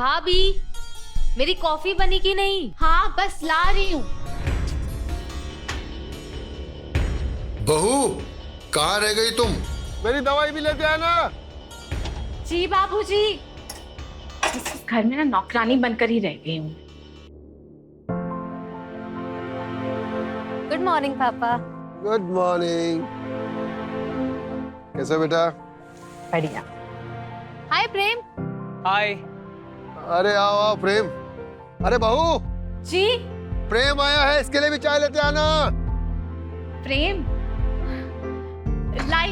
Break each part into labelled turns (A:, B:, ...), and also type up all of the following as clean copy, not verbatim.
A: भाभी, मेरी कॉफी बनी कि नहीं?
B: हाँ बस ला रही हूँ।
C: बहू, कहाँ रह गई तुम?
D: मेरी दवाई भी लेते आना।
B: जी बाबूजी। इस घर में ना नौकरानी बनकर ही रह गई हूँ।
A: गुड मॉर्निंग पापा।
D: Good morning. कैसा बेटा?
B: बढ़िया।
A: हाय प्रेम।
E: हाय।
D: अरे आओ आओ प्रेम। अरे बहू,
B: जी
D: प्रेम आया है, इसके लिए भी चाय लेते आना।
B: प्रेम लाई।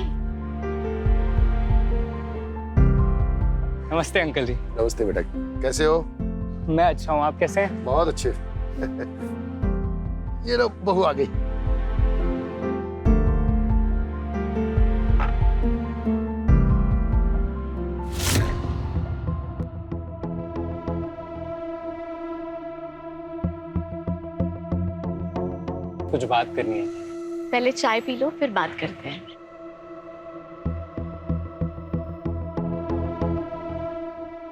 E: नमस्ते अंकल जी।
D: नमस्ते बेटा, कैसे हो?
E: मैं अच्छा हूँ, आप कैसे हैं?
D: बहुत अच्छे। ये लो बहू आ गई।
E: कुछ बात करनी है।
B: पहले चाय पी लो फिर बात करते हैं।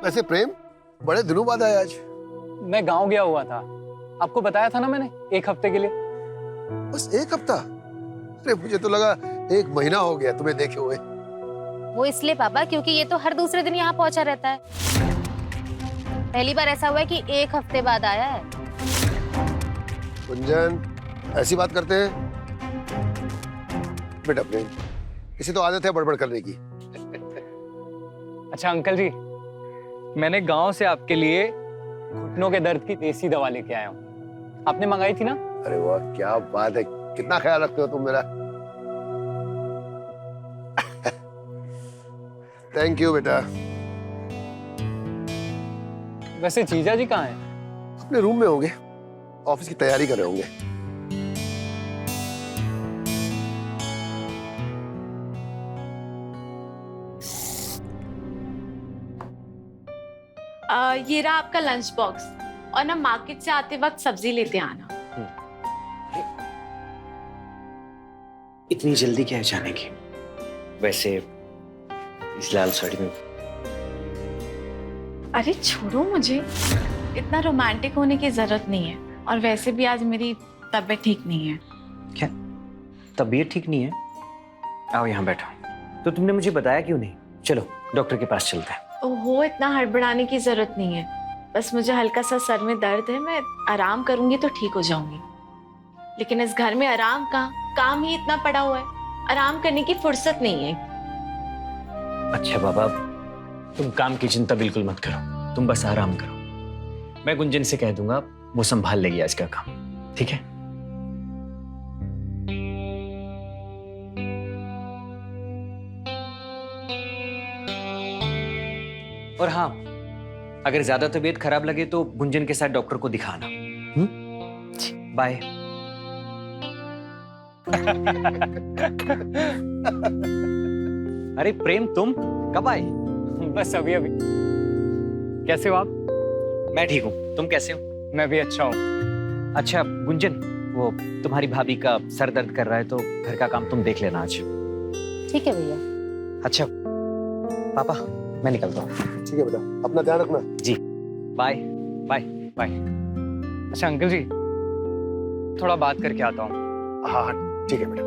D: वैसे प्रेम, बड़े दिनों बाद आया आज।
E: मैं गांव गया हुआ था, आपको बताया था ना मैंने, 1 हफ्ते के लिए।
D: बस 1 हफ्ता? अरे मुझे तो लगा 1 महीना हो गया तुम्हें देखे हुए।
A: वो इसलिए पापा क्योंकि ये तो हर दूसरे दिन यहाँ पहुंचा रहता है। पहली बार ऐसा हुआ है कि 1 हफ्ते बाद आया है।
D: गुंजन, ऐसी बात करते हैं? बेटा प्रेम, इसे तो आदत है बड़बड़ करने की।
E: अच्छा अंकल जी, मैंने गांव से आपके लिए घुटनों के दर्द की देसी दवा लेके आया हूँ। आपने मंगाई थी ना?
D: अरे वाह, क्या बात है, कितना ख्याल रखते हो तुम मेरा। थैंक यू बेटा।
E: वैसे जीजा जी कहाँ हैं?
D: अपने रूम में होंगे, ऑफिस की तैयारी कर रहे होंगे।
B: ये रहा आपका लंच बॉक्स, और ना मार्केट से आते वक्त सब्जी लेते आना।
F: इतनी जल्दी क्या है जाने की? वैसे इस लाल साड़ी में।
B: अरे छोड़ो मुझे, इतना रोमांटिक होने की जरूरत नहीं है। और वैसे भी आज मेरी तबीयत ठीक नहीं है।
F: क्या तबीयत ठीक नहीं है? आओ यहाँ बैठो। तो तुमने मुझे बताया क्यों नहीं? चलो डॉक्टर के पास चलते हैं।
B: ओहो, इतना हड़बड़ाने की जरूरत नहीं है। बस मुझे हल्का सा सर में दर्द है, मैं आराम करूंगी तो ठीक हो जाऊंगी। लेकिन इस घर में आराम कहाँ, काम ही इतना पड़ा हुआ है, आराम करने की फुर्सत नहीं है।
F: अच्छा बाबा, तुम काम की चिंता बिल्कुल मत करो, तुम बस आराम करो। मैं गुंजन से कह दूंगा, वो संभाल लेगी आज का काम, ठीक है? और हाँ, अगर ज्यादा तबीयत खराब लगे तो गुंजन के साथ डॉक्टर को दिखाना। बाय। अरे प्रेम, तुम कब आए?
E: बस अभी अभी। कैसे हो आप?
F: मैं ठीक हूँ, तुम कैसे हो?
E: मैं भी अच्छा हूँ।
F: अच्छा गुंजन, वो तुम्हारी भाभी का सर दर्द कर रहा है तो घर का काम तुम देख लेना आज।
A: ठीक है भैया।
F: अच्छा पापा, मैं निकलता हूँ।
D: ठीक है बेटा, अपना ध्यान रखना।
F: जी, बाय बाय।
E: बाय। अच्छा अंकल जी, थोड़ा बात करके आता हूँ।
D: हाँ हाँ ठीक है बेटा।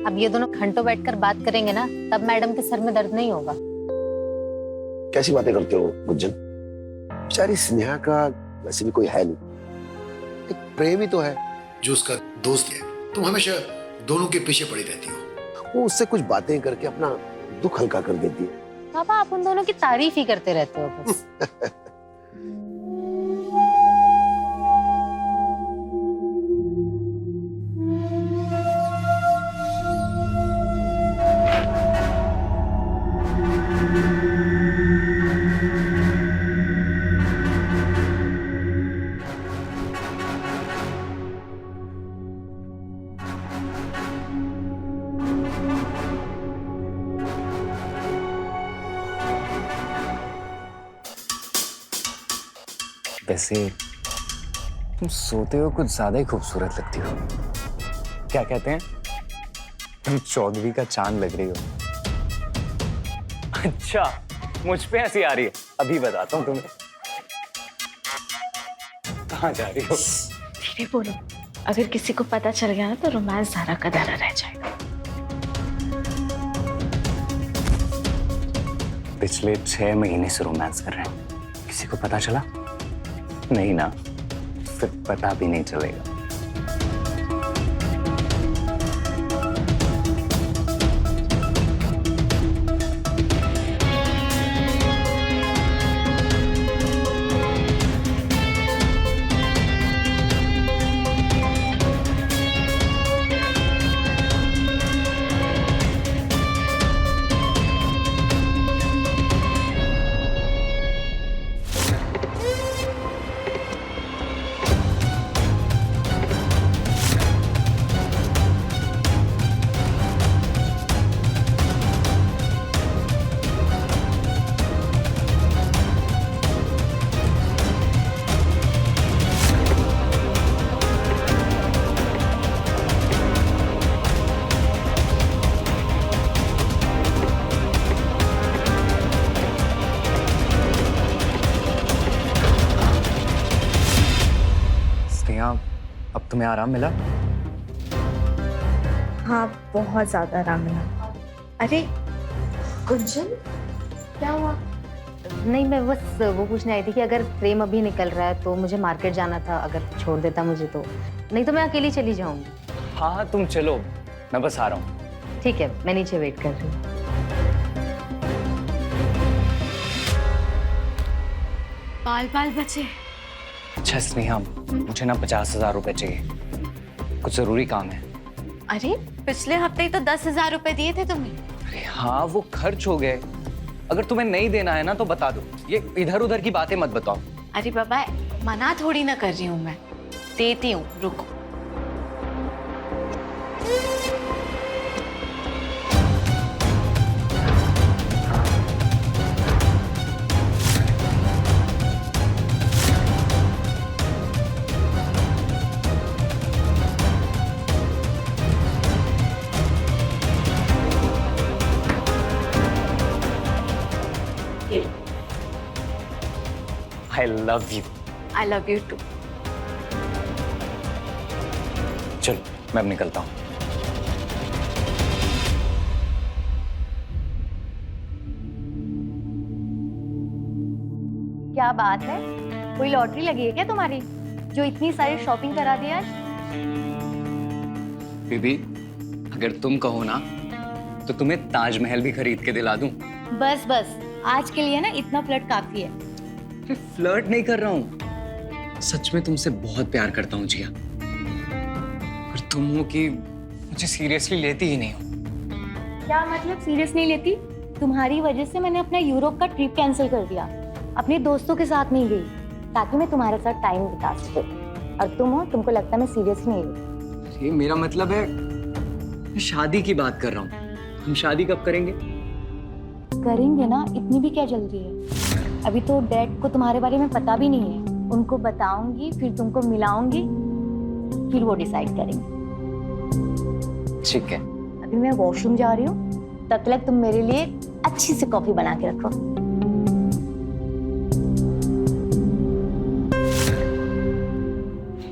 A: अब ये दोनों घंटों बैठकर बात करेंगे ना, तब मैडम के सर में दर्द नहीं होगा।
D: कैसी बातें करते हो गुंजन? बेचारी स्नेहा का वैसे भी कोई है नहीं, एक प्रेम ही तो है
C: जो उसका दोस्त है। तुम हमेशा दोनों के पीछे पड़ी रहती हो।
D: वो उससे कुछ बातें करके अपना दुख हल्का कर देती है।
A: पापा आप उन दोनों की तारीफ ही करते रहते हो बस।
F: वैसे तुम सोते हो कुछ ज्यादा ही खूबसूरत लगती हो।
E: क्या कहते हैं? तुम 14वीं का चांद लग रही हो। अच्छा, मुझ पे हंसी आ रही है, अभी बताता हूँ तुम्हें। कहाँ जा रही हो?
B: धीरे बोलो, अगर किसी को पता चल गया ना तो रोमांस सारा का दारा रह जाएगा।
E: पिछले 6 महीने से रोमांस कर रहे हैं, किसी को पता चला? नहीं ना, फिर पता भी नहीं चलेगा। अब तुम्हें आराम मिला?
B: हाँ, बहुत ज्यादा आराम मिला। अरे गुंजन, क्या हुआ?
A: नहीं, मैं बस वो पूछने आई थी कि अगर प्रेम अभी निकल रहा है तो मुझे मार्केट जाना था, अगर छोड़ देता मुझे तो। नहीं तो मैं अकेली चली जाऊंगी।
E: हाँ तुम चलो, मैं बस आ रहा हूँ।
A: ठीक है, मैं नीचे वेट कर रही हूँ।
B: बाल बचे।
E: अच्छा स्नेहा, मुझे ना 50,000 रुपए चाहिए, कुछ जरूरी काम है।
B: अरे पिछले हफ्ते ही तो 10,000 रुपए दिए थे तुमने।
E: अरे हाँ, वो खर्च हो गए। अगर तुम्हें नहीं देना है ना तो बता दो, ये इधर उधर की बातें मत बताओ।
B: अरे बाबा, मना थोड़ी ना कर रही हूँ मैं, देती हूँ, रुको।
E: I love you.
B: I love you too.
E: चलो मैं अब निकलता हूँ।
A: क्या बात है, कोई लॉटरी लगी है क्या तुम्हारी जो इतनी सारी शॉपिंग करा दी आज?
E: बीबी, अगर तुम कहो ना तो तुम्हें ताजमहल भी खरीद के दिला दूं।
A: बस बस, आज के लिए ना इतना फ्लर्ट काफी है।
E: मैं फ्लर्ट नहीं कर रहा हूँ, सच में तुमसे बहुत प्यार करता हूँ जिया। पर तुम हो कि मुझे सीरियसली लेती ही नहीं हो।
A: क्या मतलब सीरियस नहीं लेती? तुम्हारी वजह से मैंने अपना यूरोप का ट्रिप कैंसिल कर दिया, अपने दोस्तों के साथ नहीं गई ताकि मैं तुम्हारे साथ टाइम बिता सकूं। और तुम हो, तुमको लगता है मैं सीरियस नहीं लेती।
E: ये मेरा मतलब है, मैं शादी की बात कर रहा हूँ। हम शादी कब करेंगे?
A: करेंगे ना, इतनी भी क्या जल्दी है? अभी तो डैड को तुम्हारे बारे में पता भी नहीं है। उनको बताऊंगी, फिर तुमको मिलाऊंगी, फिर वो डिसाइड करेंगे।
E: ठीक है।
A: अभी मैं वॉशरूम जा रही हूँ, तब तक तुम मेरे लिए अच्छी सी कॉफी बना के रखो।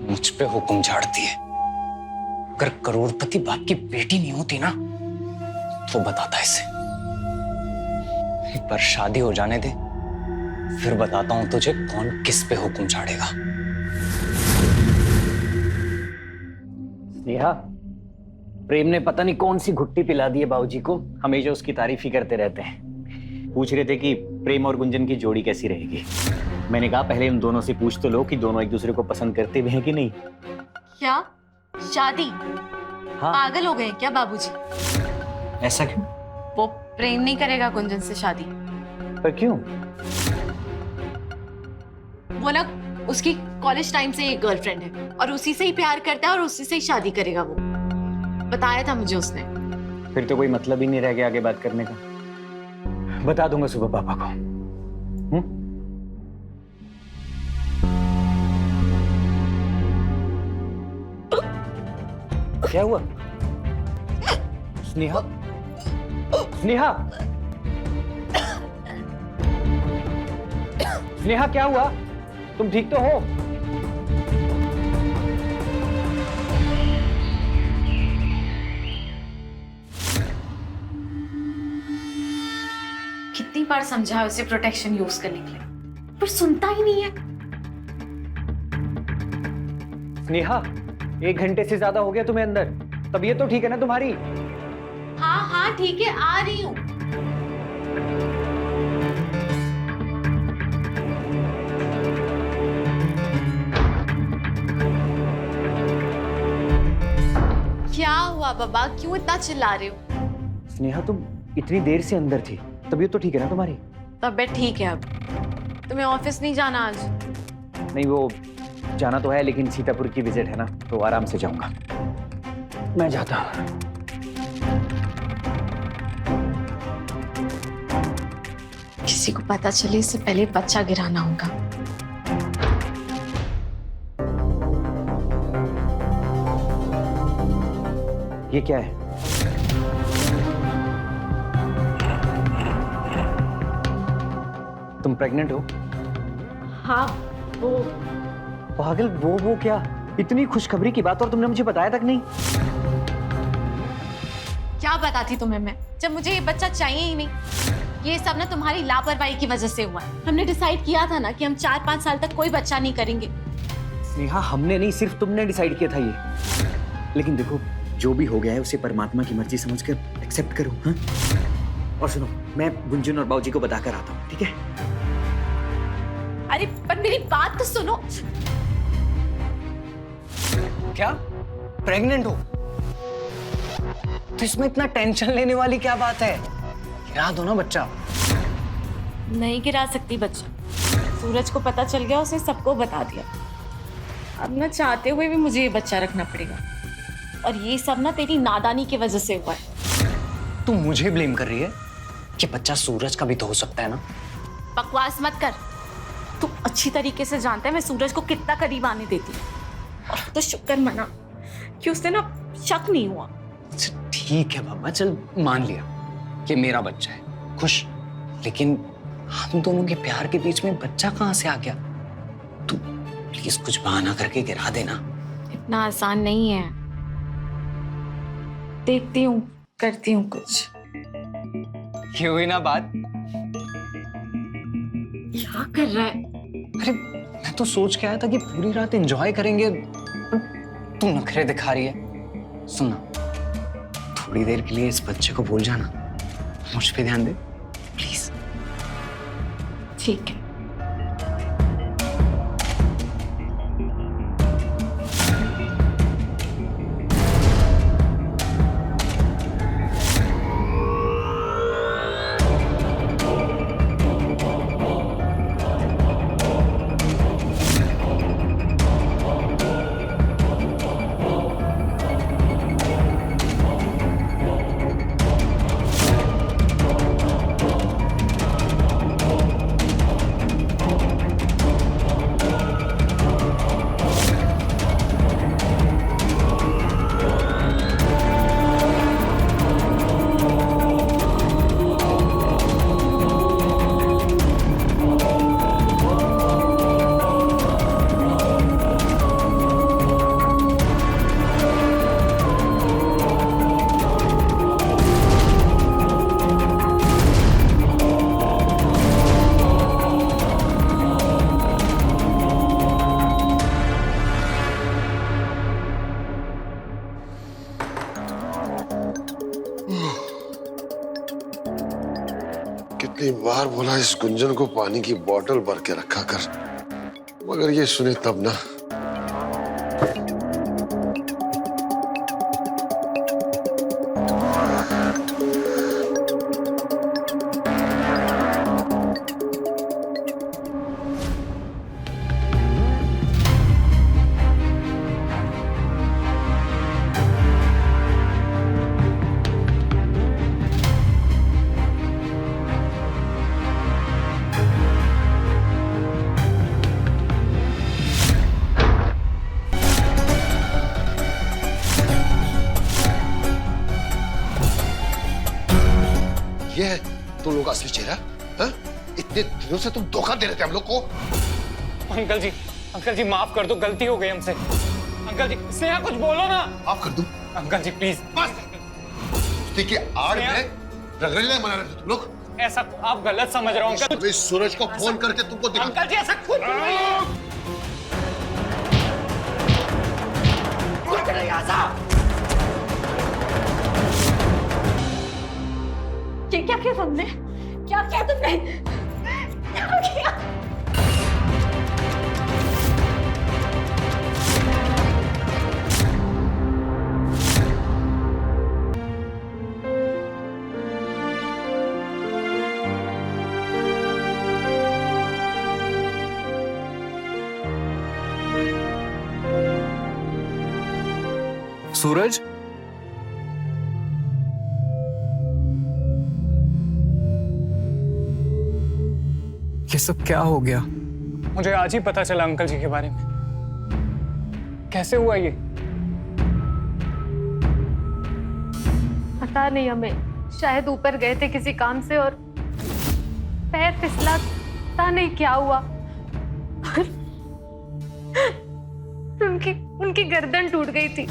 E: मुझ पे हुक्म झाड़ती है। अगर करोड़पति बाप की बेटी नहीं होती ना तो बताता इसे। एक बार शादी हो जाने दे, फिर बताता हूं तुझे कौन किस पे हुक्म झाड़ेगा।
F: नेहा, प्रेम ने पता नहीं कौन सी घुट्टी पिला दी है बाबूजी को, हमेशा उसकी तारीफ ही करते रहते हैं। पूछ रहे थे कि प्रेम और गुंजन की जोड़ी कैसी रहेगी। मैंने कहा पहले इन दोनों से पूछ तो लो कि दोनों एक दूसरे को पसंद करते भी हैं कि नहीं।
B: क्या शादी?
F: हाँ।
B: पागल हो गए क्या बाबूजी?
F: ऐसा क्यों?
B: वो प्रेम नहीं करेगा गुंजन से शादी।
F: पर क्यों?
B: वो ना उसकी कॉलेज टाइम से एक गर्लफ्रेंड है और उसी से ही प्यार करता है और उसी से ही शादी करेगा। वो बताया था मुझे उसने।
F: फिर तो कोई मतलब ही नहीं रह गया आगे बात करने का। बता दूंगा सुबह पापा को। क्या हुआ? स्नेहा, स्नेहा, स्नेहा क्या हुआ? तुम ठीक तो हो?
B: कितनी बार समझा उसे प्रोटेक्शन यूज करने के लिए, पर सुनता ही नहीं है।
F: स्नेहा, 1 घंटे से ज्यादा हो गया तुम्हें अंदर। तबीयत तो ठीक है ना तुम्हारी?
B: हाँ हाँ ठीक है, आ रही हूँ। क्या हुआ बाबा, क्यों इतना चिल्ला रहे हो?
F: स्नेहा, तुम इतनी देर से अंदर थी, तबीयत तो ठीक है ना तुम्हारी?
B: तबीयत ठीक है। अब तुम्हें ऑफिस नहीं जाना आज?
F: नहीं, वो जाना तो है, लेकिन सीतापुर की विजिट है ना, तो आराम से जाऊंगा। मैं जाता हूँ।
B: किसी को पता चले इससे पहले बच्चा गिराना होगा।
F: ये क्या है? तुम प्रेग्नेंट हो?
B: हाँ वो
F: पागल, वो क्या? इतनी खुशखबरी की बात और तुमने मुझे बताया तक नहीं।
B: क्या बताती तुम्हें मैं, जब मुझे ये बच्चा चाहिए ही नहीं। ये सब ना तुम्हारी लापरवाही की वजह से हुआ है। हमने डिसाइड किया था ना कि हम 4-5 साल तक कोई बच्चा नहीं करेंगे।
F: स्नेहा, हमने नहीं, सिर्फ तुमने डिसाइड किया था ये। लेकिन देखो, जो भी हो गया है उसे परमात्मा की मर्जी समझकर एक्सेप्ट करो। हाँ? और सुनो, मैं गुंजन और बाबूजी को बताकर आता हूँ, ठीक है?
B: अरे पर मेरी बात तो सुनो।
E: क्या? प्रेग्नेंट हो? तो इसमें इतना टेंशन लेने वाली क्या बात है? गिरा दो ना बच्चा।
B: नहीं गिरा सकती बच्चा। सूरज को पता चल गया, उसने सबको बता दिया। अब ना चाहते हुए भी मुझे ये बच्चा रखना पड़ेगा। और ये सब ना तेरी नादानी की वजह से हुआ है।
E: तू मुझे ब्लेम कर रही है कि बच्चा सूरज का भी तो हो सकता है ना?
B: बकवास मत कर। तू अच्छी तरीके से जानता है मैं सूरज को कितना करीब आने देती हूँ। और तो शुक्र मना कि उससे ना शक नहीं हुआ।
E: अच्छा, ठीक है बाबा, चल मान लिया कि मेरा बच्चा है, खुश। लेकिन हम दोनों के प्यार के बीच में बच्चा कहाँ से आ गया? तू प्लीज कुछ बहाना करके गिरा देना।
B: इतना आसान नहीं है। देखती हूँ, करती हूँ कुछ।
E: ये हुई ना बात।
B: क्या कर रहा है?
E: अरे मैं तो सोच के आया था कि पूरी रात एंजॉय करेंगे, पर तू नखरे दिखा रही है। सुनना, थोड़ी देर के लिए इस बच्चे को भूल जाना, मुझ पे ध्यान दे प्लीज।
B: ठीक है।
D: कितनी बार बोला इस गुंजन को पानी की बोतल भर के रखा कर, मगर ये सुने तब ना। ये है तुम लोग का असली चेहरा? हाँ?
C: इतने दिनों से तुम धोखा दे रहे थे हम लोग को।
E: अंकल जी माफ कर दो, गलती हो गई हमसे। अंकल जी, स्नेहा कुछ बोलो ना।
C: माफ कर दूं?
E: Uncle ji please.
C: बस देखिए, आड़ में रगड़ने मना रहे थे तुम लोग।
E: ऐसा आप गलत समझ रहे हो अंकल।
C: अबे सूरज को फोन करके तुमको दिखा।
E: अंकल जी ऐसा कुछ नहीं है।
B: ये क्या किया तुमने? क्या किया तुमने? क्या किया?
E: सूरज, ये सब क्या हो गया? मुझे आज ही पता चला अंकल जी के बारे में। कैसे हुआ ये?
G: पता नहीं हमें, शायद ऊपर गए थे किसी काम से और पैर फिसला, पता नहीं क्या हुआ। उनकी गर्दन टूट गई थी।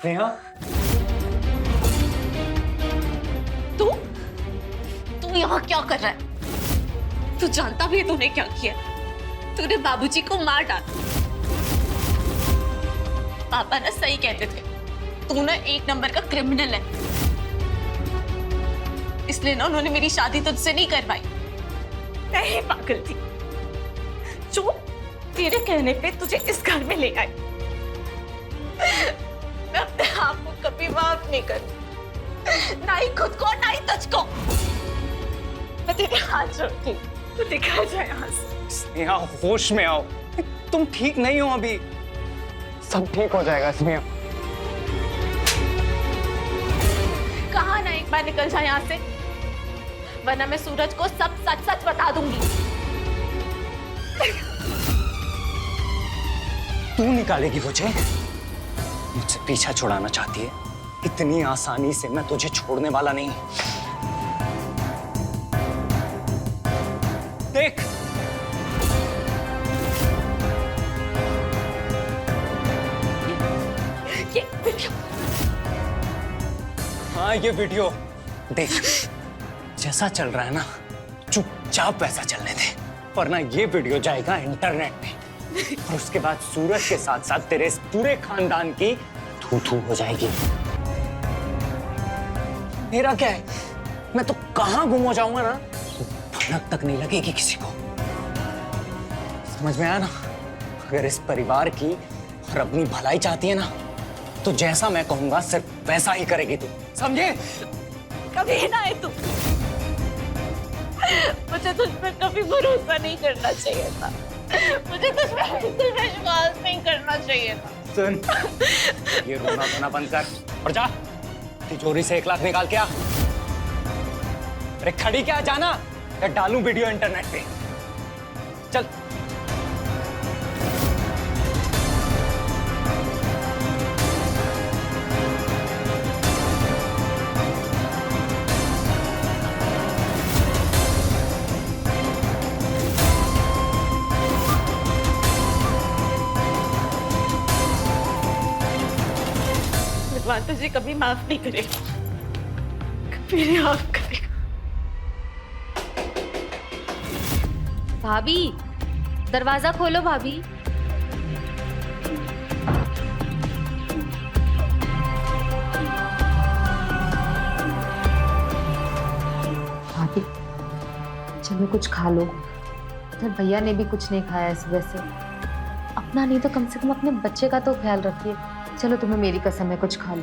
E: स्नेहा,
B: तू यहाँ क्या कर रहा है? तू जानता भी है तूने क्या किया? तूने बाबूजी को मार डाला। पापा ना सही कहते थे, तू ना एक नंबर का क्रिमिनल है। इसलिए ना उन्होंने मेरी शादी तुझसे नहीं करवाई। मैं ही पागल थी जो तेरे कहने पे तुझे इस घर में ले आई। मैं अपने आप को कभी माफ नहीं करूं, ना ही खुद को ना ही तुझको। मैं तेरे हाथ जोड़ती हूं, तू दिखा जाए यहाँ से।
E: स्नेहा होश में आओ, तुम ठीक नहीं हो अभी। सब ठीक हो जाएगा स्नेहा।
B: कहा ना एक बार निकल जाए यहाँ से, वरना मैं सूरज को सब सच सच बता दूंगी।
E: तू निकालेगी मुझे? मुझसे पीछा छुड़ाना चाहती है? इतनी आसानी से मैं तुझे छोड़ने वाला नहीं। देख,
B: ये वीडियो।
E: हाँ ये वीडियो देख। जैसा चल रहा है ना, चुपचाप वैसा चलने दे, वरना ये वीडियो जाएगा इंटरनेट पे और उसके बाद सूरज के साथ साथ तेरे इस पूरे खानदान की थू थू हो जाएगी। मेरा क्या है, मैं तो कहां गुम हो जाऊंगा ना, भनक तक नहीं लगेगी किसी को। समझ में आया ना? अगर इस परिवार की और अपनी भलाई चाहती है ना, तो जैसा मैं कहूंगा सिर्फ वैसा ही करेगी तू, समझे?
B: कभी ना है तू। मुझे तुझ पर कभी भरोसा नहीं करना चाहिए था। मुझे तुझ पर बिल्कुल विश्वास नहीं करना चाहिए था।
E: सुन, ये रोना धोना बंद कर और जा तिजोरी से 1 लाख निकाल के आ। अरे खड़ी क्या, जाना या डालूं वीडियो इंटरनेट पे? चल।
B: भगवान तुझे कभी माफ नहीं करेगा, कभी नहीं माफ करेगा।
G: भाभी, दरवाजा खोलो भाभी। भाभी, चलो कुछ खा लो। इधर भैया ने भी कुछ नहीं खाया इस वजह से। अपना नहीं तो कम से कम अपने बच्चे का तो ख्याल रखिए। चलो, तुम्हें मेरी कसम है, कुछ खा लो।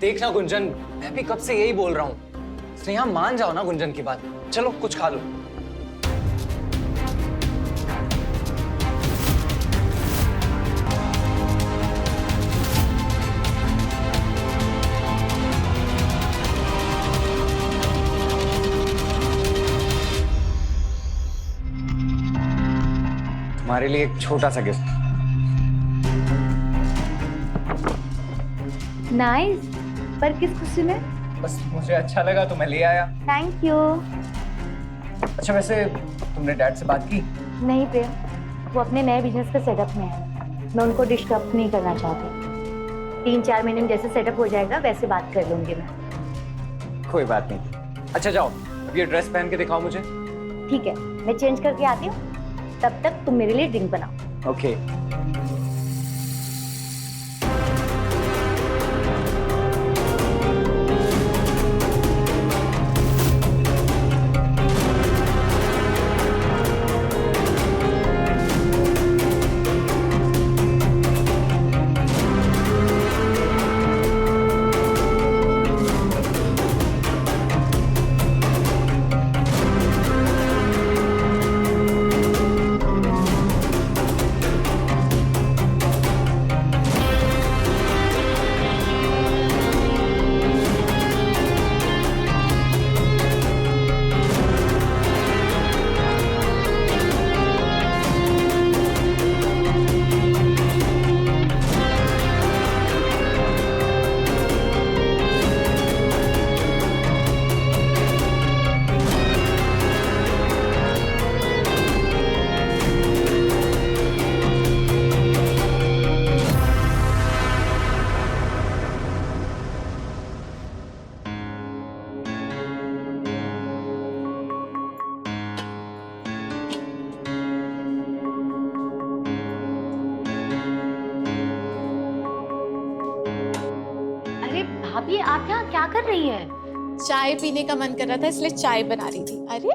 E: देखना गुंजन, मैं भी कब से यही बोल रहा हूँ। स्नेहा मान जाओ ना गुंजन की बात। चलो कुछ खा लो। तुम्हारे लिए एक छोटा सा गिफ्ट।
A: नाइस, पर किस खुशी में?
E: बस मुझे अच्छा लगा तो मैं ले आया।
A: Thank you.
E: अच्छा वैसे तुमने डैड से बात की?
A: नहीं प्रेम, वो अपने नए बिजनेस के सेटअप में है। मैं उनको डिस्टर्ब नहीं करना चाहती। 3-4 महीने में जैसे सेटअप हो जाएगा वैसे बात कर लूंगी मैं।
E: कोई बात नहीं। अच्छा जाओ, अब ये ड्रेस पहन के दिखाओ मुझे।
A: ठीक है, मैं चेंज करके आती हूँ, तब तक तुम मेरे लिए ड्रिंक बनाओ।
E: ओके।
A: भाभी आप यहाँ क्या कर रही हैं?
B: चाय पीने का मन कर रहा था इसलिए चाय बना रही थी। अरे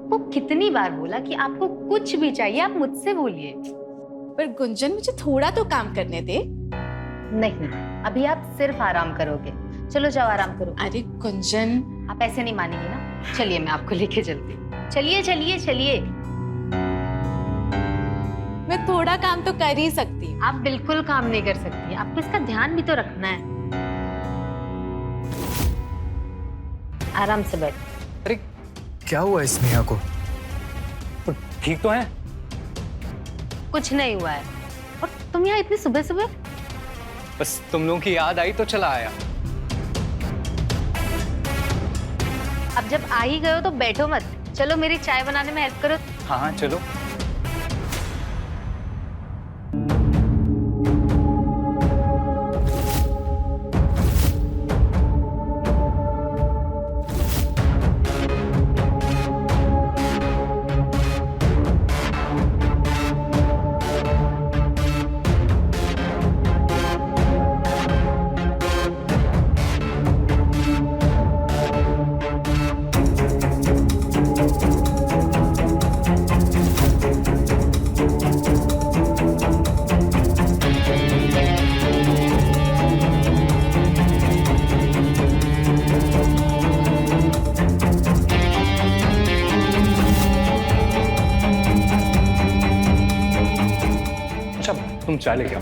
A: वो कितनी बार बोला कि आपको कुछ भी चाहिए आप मुझसे बोलिए।
B: पर गुंजन मुझे थोड़ा तो काम करने दे।
A: नहीं, अभी आप सिर्फ आराम करोगे। चलो जाओ आराम करो।
B: अरे गुंजन,
A: आप ऐसे नहीं मानेंगे ना। चलिए मैं आपको लेके चलती हूँ। चलिए चलिए चलिए।
B: मैं थोड़ा काम तो कर ही सकती हूँ।
A: आप बिल्कुल काम नहीं कर सकती, आपको इसका ध्यान भी तो रखना है। आराम से बैठ।
E: अरे क्या हुआ इस नेहा को? तो ठीक तो है?
A: कुछ नहीं हुआ है। और तुम यहाँ इतनी सुबह सुबह?
E: बस तुम लोगों की याद आई तो चला आया।
A: अब जब आ ही गए हो तो बैठो मत, चलो मेरी चाय बनाने में हेल्प करो।
E: हाँ हाँ चलो। तुम चाय लेके आओ।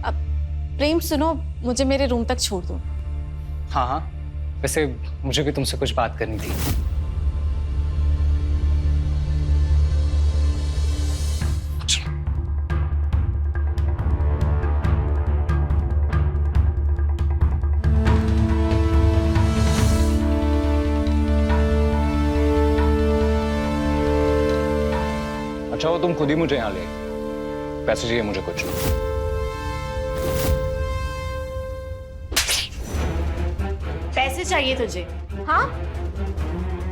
B: अब प्रेम सुनो, मुझे मेरे रूम तक छोड़ दो।
E: हाँ हाँ, वैसे मुझे भी तुमसे कुछ बात करनी थी। अच्छा वो तुम खुद ही मुझे यहाँ ले, पैसे चाहिए मुझे कुछ।
B: पैसे चाहिए तुझे? हाँ,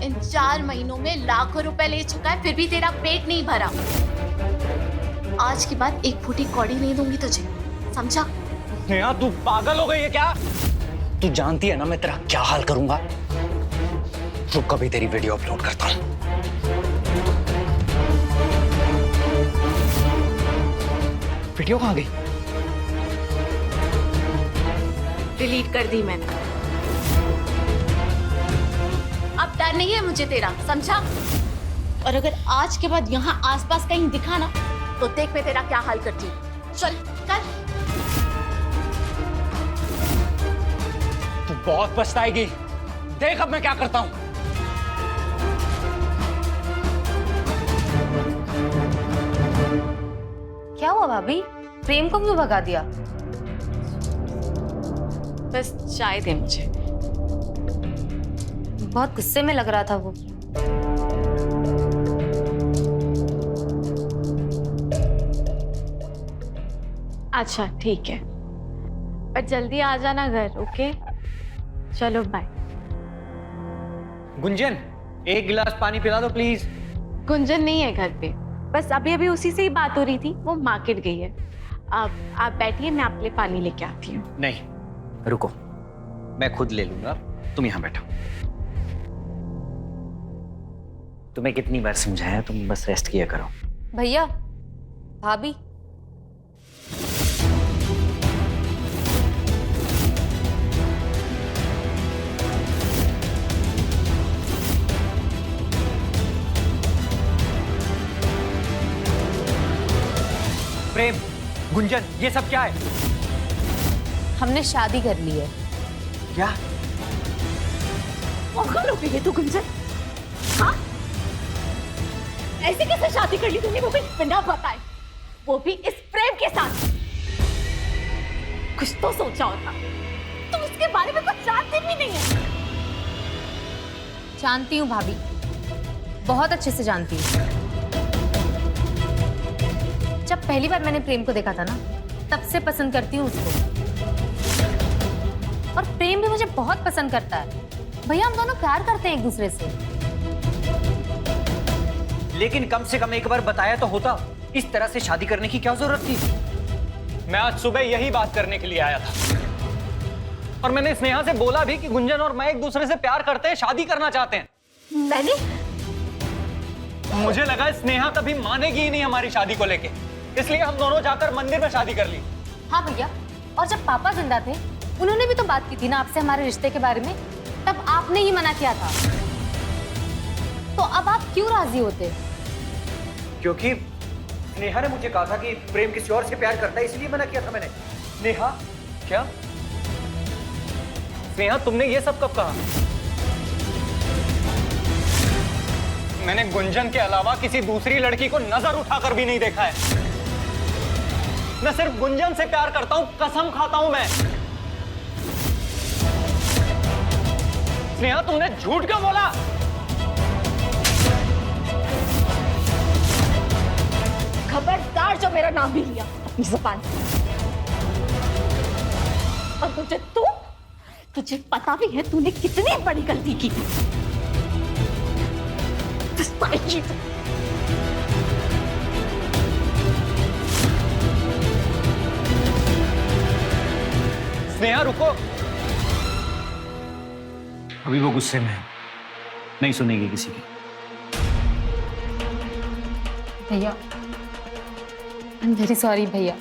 B: इन 4 महीनों में लाखों रुपए ले चुका है, फिर भी तेरा पेट नहीं भरा। आज के बाद एक फूटी कौड़ी नहीं दूंगी तुझे, समझा?
E: नेहा तू पागल हो गई है क्या? तू जानती है ना मैं तेरा क्या हाल करूंगा। रुक, कभी तेरी वीडियो अपलोड करता हूँ। वीडियो कहाँ गई?
B: डिलीट कर दी मैंने। अब डर नहीं है मुझे तेरा, समझा? और अगर आज के बाद यहाँ आसपास कहीं दिखा ना तो देख मैं तेरा क्या हाल करती हूँ। चल कर।
E: तू बहुत पछताएगी, देख अब मैं क्या करता हूं।
G: क्या हुआ भाभी? प्रेम को क्यों भगा दिया?
B: बस चाय दे मुझे।
G: बहुत गुस्से में लग रहा था वो।
B: अच्छा ठीक है, पर जल्दी आ जाना घर, ओके? चलो बाय।
E: गुंजन, एक गिलास पानी पिला दो प्लीज।
B: गुंजन नहीं है घर पे, बस अभी अभी उसी से ही बात हो रही थी, वो मार्केट गई है। आप बैठिए, मैं आपके लिए पानी लेके आती हूँ।
E: नहीं, रुको, मैं खुद ले लूंगा, तुम यहां बैठो। तुम्हें कितनी बार समझाया, तुम बस रेस्ट किया करो।
G: भैया, भाभी,
E: प्रेम, गुंजन, ये सब क्या है?
G: हमने शादी कर ली है।
E: क्या?
A: पागल हो गई है तू गुंजन? हाँ? ऐसे कैसे शादी कर ली तूने, वो भी बिना बताए, वो भी इस प्रेम के साथ? कुछ तो सोचा होता, तुम उसके बारे में कुछ जानती भी नहीं है।
G: जानती हूँ भाभी, बहुत अच्छे से जानती हूँ। जब पहली बार मैंने प्रेम को देखा था ना, तब से पसंद करती हूँ उसको, और प्रेम भी मुझे बहुत पसंद करता है। भैया, हम दोनों प्यार करते हैं एक दूसरे से।
E: लेकिन कम से कम एक बार बताया तो होता। इस तरह से शादी करने की क्या जरूरत थी? मैं आज सुबह यही बात करने के लिए आया था, और मैंने स्नेहा से बोला भी कि गुंजन और मैं एक दूसरे से प्यार करते हैं, शादी करना चाहते हैं।
A: मैंने?
E: मुझे लगा स्नेहा कभी मानेगी ही नहीं हमारी शादी को लेके, इसलिए हम दोनों जाकर मंदिर में शादी कर ली।
G: हाँ भैया, और जब पापा जिंदा थे, उन्होंने भी तो बात की थी ना आपसे हमारे रिश्ते के बारे में, तब आपने ही मना किया था। तो अब आप क्यों राजी होते?
E: क्योंकि स्नेहा ने मुझे कहा था कि प्रेम किसी और से प्यार करता है, इसलिए मना किया था मैंने। स्नेहा? क्या? स्नेहा, तुमने ये सब कब कहा? मैंने गुंजन के अलावा किसी दूसरी लड़की को नजर उठाकर भी नहीं देखा है। मैं सिर्फ गुंजन से प्यार करता हूं, कसम खाता हूं मैं। स्नेहा, तुमने झूठ क्यों बोला?
A: खबरदार जो मेरा नाम भी लिया अपनी जुबान से। और तुझे पता भी है तूने कितनी बड़ी गलती की थी।
E: स्नेहा, रुको। अभी वो गुस्से में है, नहीं सुनेगी किसी की।
G: भैया, आई एम वेरी सॉरी भैया।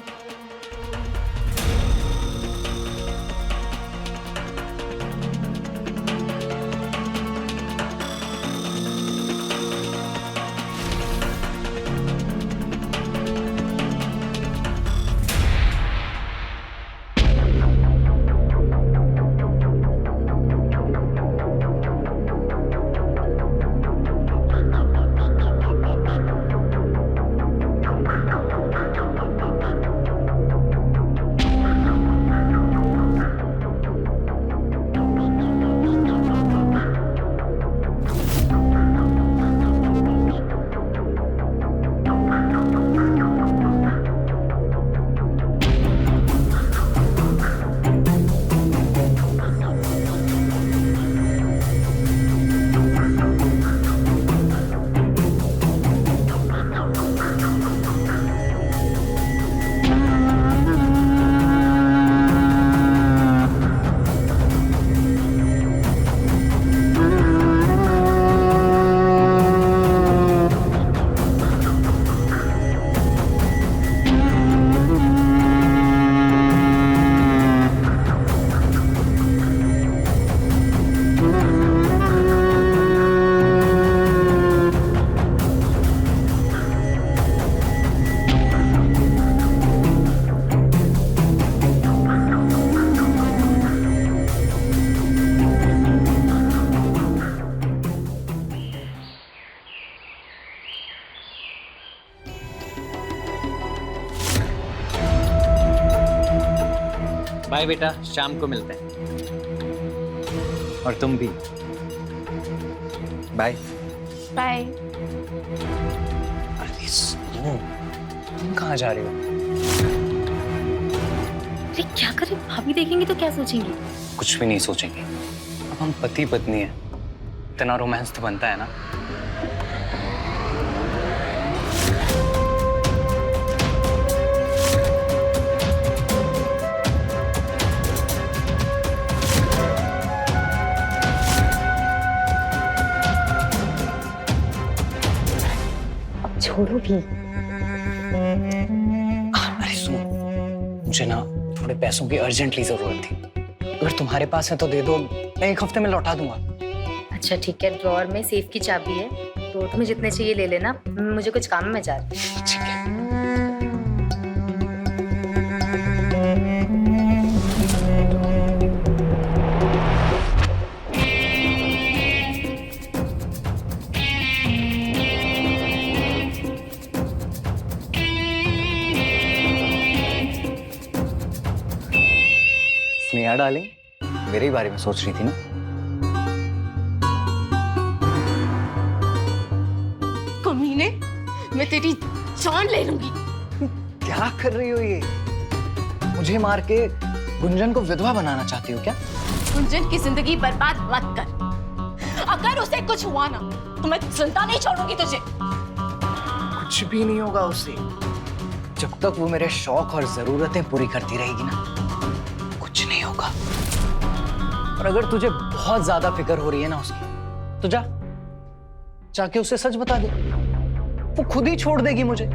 F: बाय बेटा, शाम को मिलते हैं। और तुम भी बाय।
B: बाय।
E: अरे सुनो, तुम कहाँ जा रहे हो?
A: अरे क्या करें, भाभी देखेंगी तो क्या सोचेंगी?
E: कुछ भी नहीं सोचेंगे। अब हम पति पत्नी हैं, इतना रोमांस तो बनता है ना।
A: अब छोड़ो भी।
E: अरे सुनो, मुझे ना थोड़े पैसों की अर्जेंटली जरूरत थी। अगर तुम्हारे पास है तो दे दो, मैं 1 हफ्ते में लौटा दूंगा।
G: अच्छा ठीक है, ड्रॉअर में सेफ की चाबी है, तो तुम्हें जितने चाहिए ले लेना, मुझे कुछ काम में जा रही हूँ।
E: ठीक है। स्नेहा डार्लिंग, मेरे ही बारे में सोच रही थी ना?
B: कमीने, मैं तेरी जान ले लूंगी।
E: क्या कर रही हो ये? मुझे मार के गुंजन को विधवा बनाना चाहती हो क्या?
B: गुंजन की जिंदगी बर्बाद मत कर। अगर उसे कुछ हुआ ना तो मैं जिंदा नहीं छोड़ूंगी तुझे।
E: कुछ भी नहीं होगा उससे। जब तक वो मेरे शौक और जरूरतें पूरी करती रहेगी ना, कुछ नहीं होगा। और अगर तुझे बहुत ज्यादा फिक्र हो रही है ना उसकी, तो जाके उसे सच बता दे। वो खुद ही छोड़ देगी मुझे।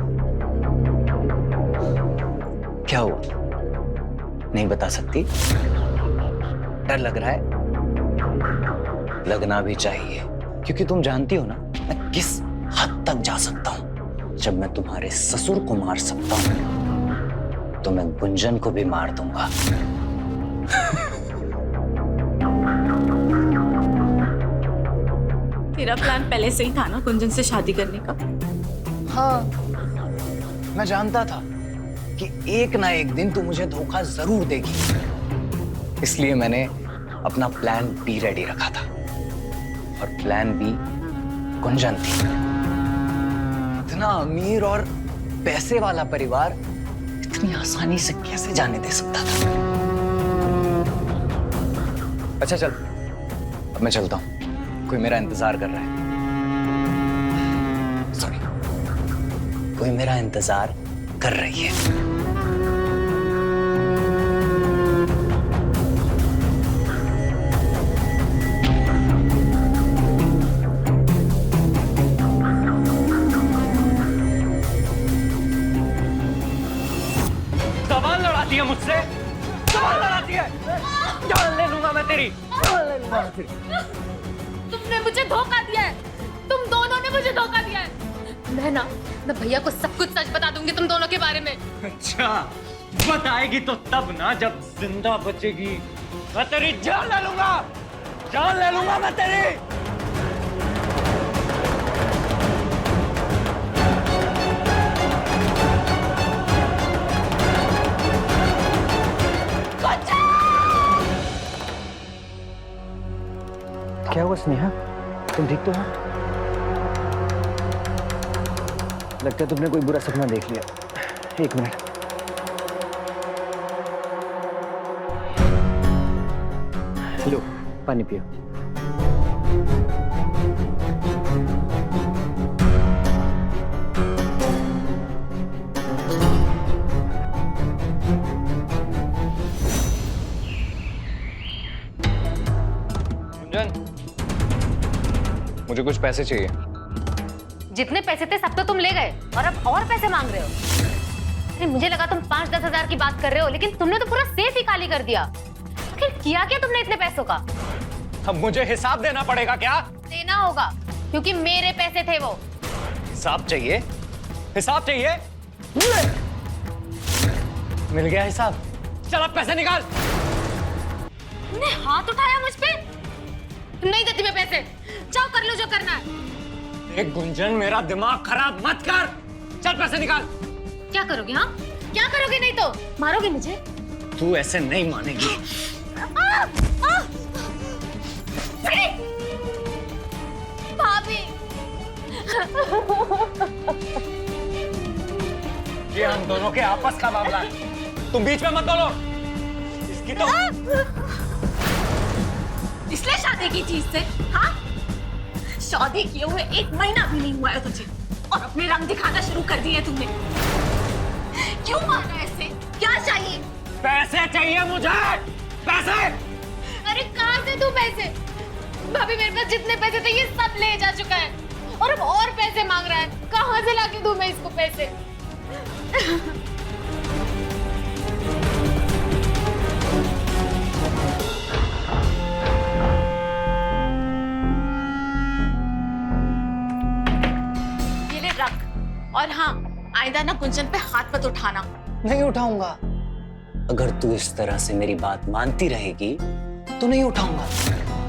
E: क्या हुआ? नहीं बता सकती? डर लग रहा है? लगना भी चाहिए, क्योंकि तुम जानती हो ना मैं किस हद तक जा सकता हूं। जब मैं तुम्हारे ससुर को मार सकता हूं, तो मैं गुंजन को भी मार दूंगा।
B: तेरा प्लान पहले से ही था ना गुंजन से शादी करने का?
E: हाँ, मैं जानता था कि एक ना एक दिन तू मुझे धोखा जरूर देगी, इसलिए मैंने अपना प्लान बी रेडी रखा था। और प्लान बी गुंजन थी। इतना अमीर और पैसे वाला परिवार इतनी आसानी से कैसे जाने दे सकता था? अच्छा चल, अब मैं चलता हूं। कोई मेरा इंतजार कर रहा है। सॉरी, कोई मेरा इंतजार कर रही है।
F: सवाल लड़ाती है मुझसे, सवाल लड़ाती है। जान ले लूंगा मैं तेरी, जान ले लूंगा मैं तेरी।
G: तुमने मुझे धोखा दिया है, तुम दोनों ने मुझे धोखा दिया है। मैं भैया को सब कुछ सच बता दूंगी तुम दोनों के बारे में।
F: अच्छा, बताएगी तो तब ना जब जिंदा बचेगी। मैं तेरी जान ले लूंगा, जान ले लूंगा मैं तेरी।
E: क्या हुआ स्नेहा? तुम ठीक तो हो? लगता है तुमने कोई बुरा सपना देख लिया। 1 मिनट। लो, पानी पियो।
H: गुंजन, मुझे कुछ पैसे चाहिए।
G: जितने पैसे थे सब तो तुम ले गए, और अब और पैसे मांग रहे हो। अरे मुझे लगा तुम 5-10 हजार की बात कर रहे हो, लेकिन तुमने तो पूरा सेफ ही खाली कर दिया। आखिर किया क्या तुमने इतने पैसों का?
H: अब मुझे हिसाब देना पड़ेगा क्या?
G: देना होगा, क्योंकि मेरे पैसे थे वो।
H: हिसाब चाहिए? हिसाब चाहिए?
E: मिल गया हिसाब।
H: चल अब पैसे निकाल।
G: तुमने हाथ उठाया मुझ पे? नहीं देती मैं पैसे। जाओ कर लो जो करना है।
H: एक गुंजन, मेरा दिमाग खराब मत कर। चल पैसे निकाल।
G: क्या करोगे? हाँ क्या करोगे? नहीं तो मारोगे मुझे?
H: तू ऐसे नहीं मानेगी।
B: भाभी,
H: ये हम दोनों के आपस का मामला है, तुम बीच में मत बोलो। इसकी तो
B: इसलिए शादी की चीज से, हाँ? शादी किए हुए 1 महीना भी नहीं हुआ है तुझे और अपने रंग दिखाना शुरू कर दिए तुमने। क्यों माना ऐसे? क्या चाहिए?
H: पैसे चाहिए मुझे, पैसे।
B: अरे कहाँ से तू पैसे? भाभी मेरे पास जितने पैसे थे ये सब ले जा चुका है और अब और पैसे मांग रहा है। कहाँ से लाके दूं मैं इसको पैसे? ये ले रख, और हाँ, आइंदा ना गुंजन पे हाथ मत उठाना।
E: नहीं उठाऊंगा। अगर तू इस तरह से मेरी बात मानती रहेगी तो नहीं उठाऊंगा।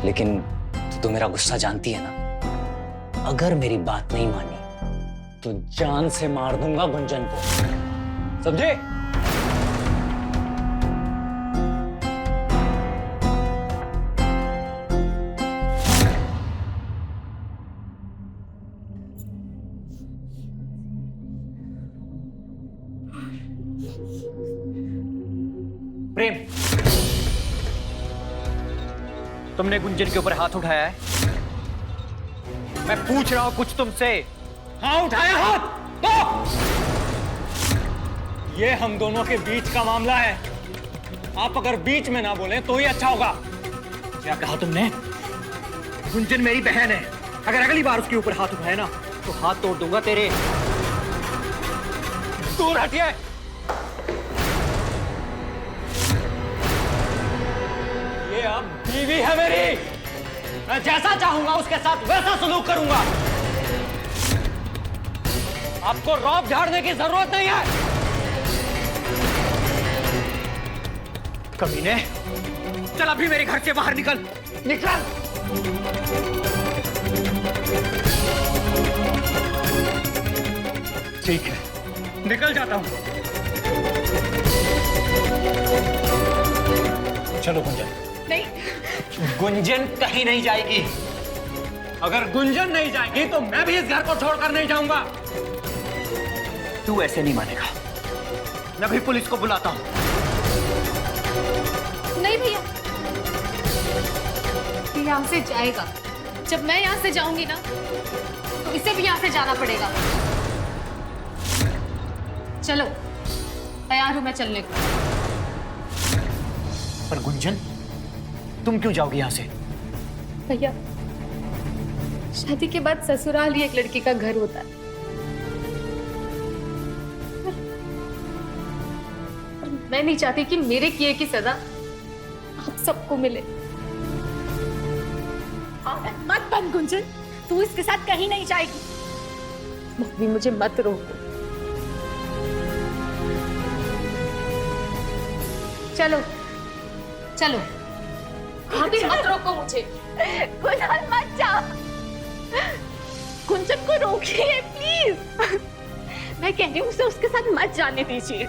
E: लेकिन तू तो मेरा गुस्सा जानती है ना। अगर मेरी बात नहीं मानी तो जान से मार दूंगा गुंजन को, समझे?
F: प्रेम, तुमने गुंजन के ऊपर हाथ उठाया है? मैं पूछ रहा हूं कुछ तुमसे।
H: हाँ, उठाया हाथ तो। ये हम दोनों के बीच का मामला है, आप अगर बीच में ना बोले तो ही अच्छा होगा।
F: क्या कहा तुमने? गुंजन मेरी बहन है, अगर अगली बार उसके ऊपर हाथ उठाए ना तो हाथ तोड़ दूंगा तेरे।
H: दूर हटिए। ये अब बीवी है मेरी, मैं जैसा चाहूंगा उसके साथ वैसा सलूक करूंगा। आपको रौब झाड़ने की जरूरत नहीं है।
F: कमीने, चल अभी मेरे घर से बाहर निकल।
H: निकल।
F: ठीक है,
H: निकल जाता हूं।
F: चलो गुंजन।
B: नहीं,
F: गुंजन कहीं नहीं जाएगी।
H: अगर गुंजन नहीं जाएगी तो मैं भी इस घर को छोड़कर नहीं जाऊंगा।
F: तू ऐसे नहीं मानेगा, मैं भी पुलिस को बुलाता हूं।
B: नहीं भैया, ये यहाँ से जाएगा। जब मैं यहाँ से जाऊंगी ना तो इसे भी यहाँ से जाना पड़ेगा। चलो, तैयार हूं मैं चलने को।
F: पर गुंजन, तुम क्यों जाओगी यहाँ से?
B: भैया, शादी के बाद ससुराल ही एक लड़की का घर होता है। मैं नहीं चाहती कि मेरे किए की सजा आप सबको मिले। मत बन गुंजन, तू इसके साथ कहीं नहीं जाएगी। भाभी मुझे मत रोको। चलो चलो, भाभी मत रोको मुझे। गुंजन मत जा, गुंजन को रोकिए प्लीज। मैं कह रही हूँ उसे उसके साथ मत जाने दीजिए।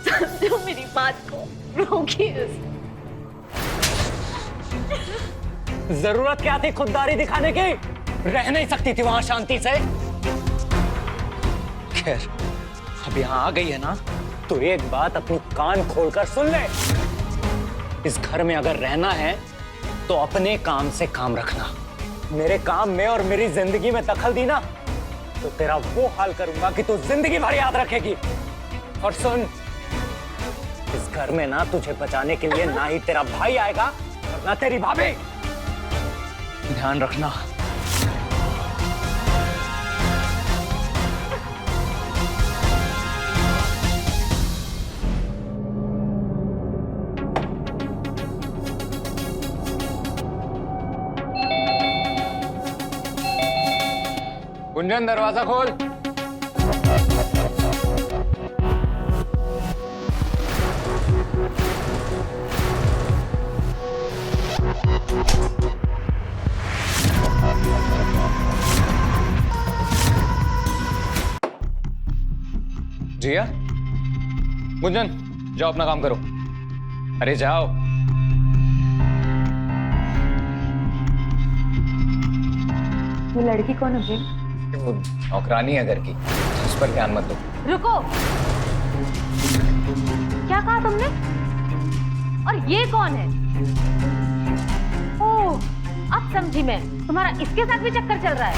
B: समझो मेरी बात को, रोकिए।
H: जरूरत क्या थी खुददारी दिखाने की? रह नहीं सकती थी वहां शांति से?
E: खैर, अब यहाँ आ गई है ना तो एक बात अपनी कान खोलकर सुन ले। इस घर में अगर रहना है तो अपने काम से काम रखना। मेरे काम में और मेरी जिंदगी में दखल दी ना तो तेरा वो हाल करूंगा कि तू जिंदगी भर याद रखेगी। और सुन, इस घर में ना तुझे बचाने के लिए ना ही तेरा भाई आएगा और ना तेरी भाभी। ध्यान रखना।
H: गुंजन, दरवाजा खोल। जिया, गुंजन, जाओ अपना काम करो। अरे जाओ।
A: ये लड़की कौन है प्रेम?
H: वो नौकरानी है घर की, उस पर ध्यान मत दो।
A: रुको, क्या कहा तुमने? और ये कौन है? ओह, अब समझी मैं, तुम्हारा इसके साथ भी चक्कर चल रहा है।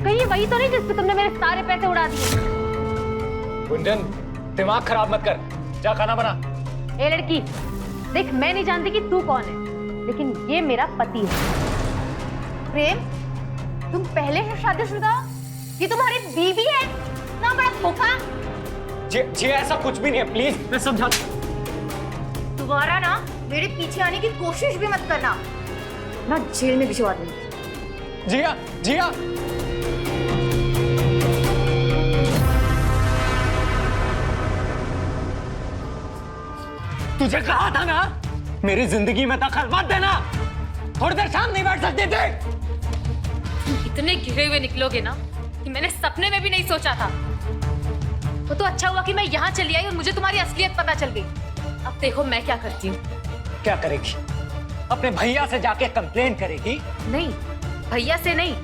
A: कहीं ये वही तो नहीं जिस पे तुमने मेरे सारे पैसे उड़ा दिए?
H: गुंजन, दिमाग खराब मत कर, जा खाना बना।
A: ए लड़की, देख मैं नहीं जानती कि तू कौन है, लेकिन ये मेरा पति है। प्रेम, तुम पहले से शादीशुदा हो? ये तुम्हारी बीवी है? ना बड़ा धोखा।
H: जी ऐसा कुछ भी नहीं है, प्लीज मैं समझा।
A: दोबारा ना मेरे पीछे आने की कोशिश भी मत करना, ना जेल में भिजवा दूंगी।
H: जिया, जिया। तुझे कहा था ना मेरी जिंदगी में दखल मत देना। थोड़ी देर शाम नहीं बैठ सकते थे।
G: इतने घिरे हुए निकलोगे ना कि मैंने सपने में भी नहीं सोचा था। तो अच्छा हुआ कि मैं यहाँ चली आई और मुझे तुम्हारी असलियत पता चल गई। अब देखो मैं क्या करती हूँ।
H: क्या करेगी? अपने भैया से जाके कंप्लेंट करेगी?
G: नहीं, भैया से नहीं,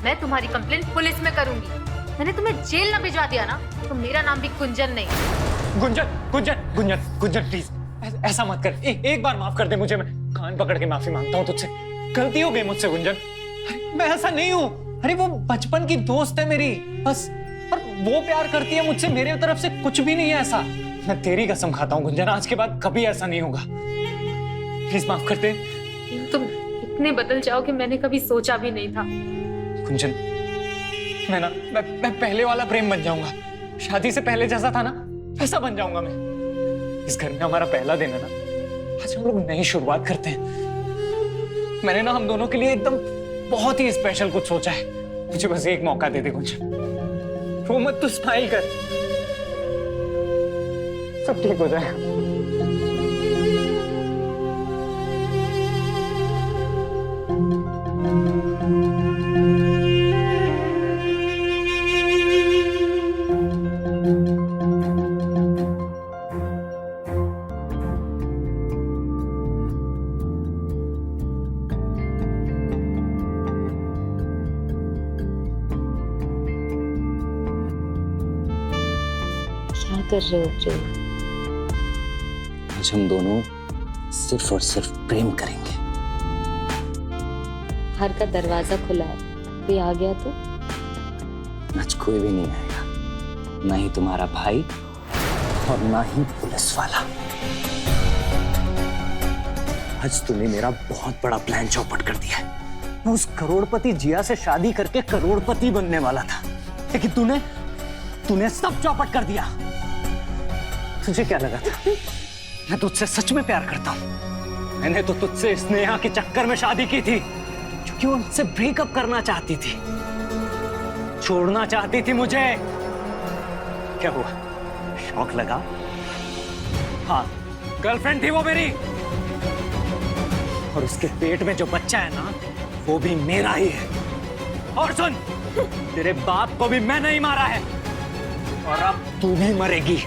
G: मैं तुम्हारी कंप्लेंट पुलिस में करूंगी। मैंने तुम्हें जेल ना भिजवा दिया ना तो मेरा नाम भी गुंजन नहीं।
H: गुंजन, गुंजन, गुंजन, गुंजन प्लीज ऐसा मत कर। एक बार माफ कर दे मुझे, मैं कान पकड़ के माफी मांगता हूँ तुझसे। गलती हो गई मुझसे गुंजन। अरे मैं ऐसा नहीं हूँ। अरे वो बचपन की दोस्त है मेरी, बस। और वो प्यार करती है मुझसे, मेरे तरफ से कुछ भी नहीं है ऐसा। मैं तेरी कसम खाता हूँ गुंजन, आज के बाद कभी ऐसा नहीं होगा। प्लीज माफ कर दे।
G: तुम इतने बदल जाओगे मैंने कभी सोचा भी नहीं था।
H: गुंजन, मैं पहले वाला प्रेम बन जाऊंगा। शादी से पहले जैसा था ना वैसा बन जाऊंगा मैं। इस घर में हमारा पहला दिन है ना, आज हम लोग नई शुरुआत करते हैं। मैंने ना हम दोनों के लिए एकदम बहुत ही स्पेशल कुछ सोचा है। मुझे बस एक मौका दे दे गुंजन। रो मत, तू स्माइल कर, सब ठीक हो जाएगा।
A: क्या कर रहे हो प्रेम?
F: आज हम दोनों सिर्फ और सिर्फ प्रेम करेंगे।
A: घर का दरवाजा खुला है, कोई आ गया तो?
F: आज कोई भी नहीं आएगा, ना ही तुम्हारा भाई और ना ही पुलिस वाला। आज तूने मेरा बहुत बड़ा प्लान चौपट कर दिया है। मैं उस करोड़पति जिया से शादी करके करोड़पति बनने वाला था, लेकिन तूने सब चौपट कर दिया। तुझे क्या लगा था मैं तुझसे सच में प्यार करता हूं? मैंने तो तुझसे स्नेहा के चक्कर में शादी की थी, क्योंकि वो मुझसे ब्रेकअप करना चाहती थी, छोड़ना चाहती थी मुझे। क्या हुआ, शौक लगा? हाँ, गर्लफ्रेंड थी वो मेरी, और उसके पेट में जो बच्चा है ना वो भी मेरा ही है। और सुन, तेरे बाप को भी मैंने ही मारा है, और अब तू भी मरेगी।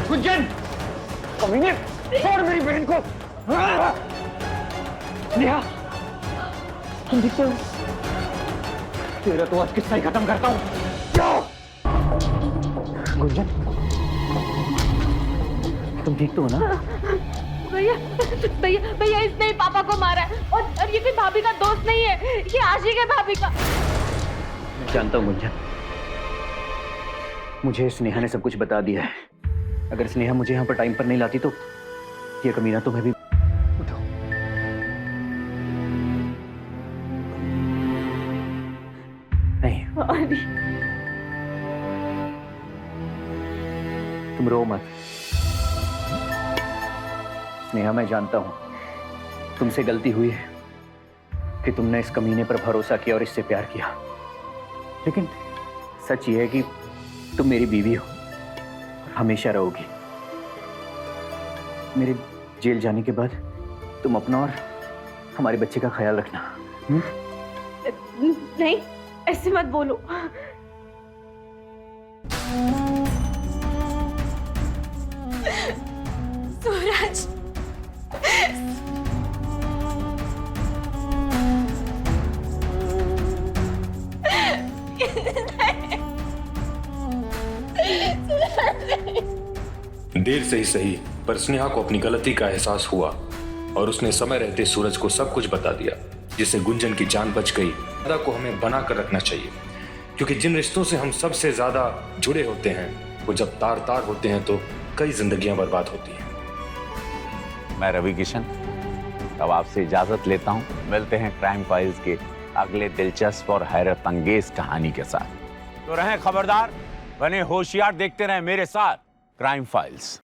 F: गुंजन, कमीने, छोड़ मेरी बहन को। नेहा, तुम दिखते हो? तेरा तो आज किस्सा ही खत्म करता हूँ। गुंजन, तुम ठीक तो हो ना?
G: भैया भैया भैया, इसने ही पापा को मारा है, और ये कोई भाभी का दोस्त नहीं है, ये आशिक है भाभी का।
F: मैं जानता हूँ गुंजन, मुझे स्नेहा ने सब कुछ बता दिया है। अगर स्नेहा मुझे यहाँ पर टाइम पर नहीं लाती तो ये कमीना तुम्हें भी। उठो। नहीं, तुम रो मत। स्नेहा, मैं जानता हूं तुमसे गलती हुई है कि तुमने इस कमीने पर भरोसा किया और इससे प्यार किया, लेकिन सच ये है कि तुम मेरी बीवी हो और हमेशा रहोगी। मेरे जेल जाने के बाद तुम अपना और हमारे बच्चे का ख्याल रखना।
B: नहीं, ऐसे मत बोलो। सूरज,
I: देर से ही सही, पर स्नेहा को अपनी गलती का एहसास हुआ और उसने समय रहते सूरज को सब कुछ बता दिया, जिससे गुंजन की जान बच गई। दादा को हमें बना कर रखना चाहिए, क्योंकि जिन रिश्तों से हम सबसे ज्यादा जुड़े होते हैं वो जब तार तार होते हैं तो कई जिंदगियां बर्बाद होती हैं।
J: मैं रवि किशन अब आपसे इजाजत लेता हूं। मिलते हैं क्राइम फाइल्स के अगले दिलचस्प और हैरत अंगेज कहानी के साथ। तो रहें खबरदार, बने होशियार, देखते रहें मेरे साथ क्राइम फाइल्स।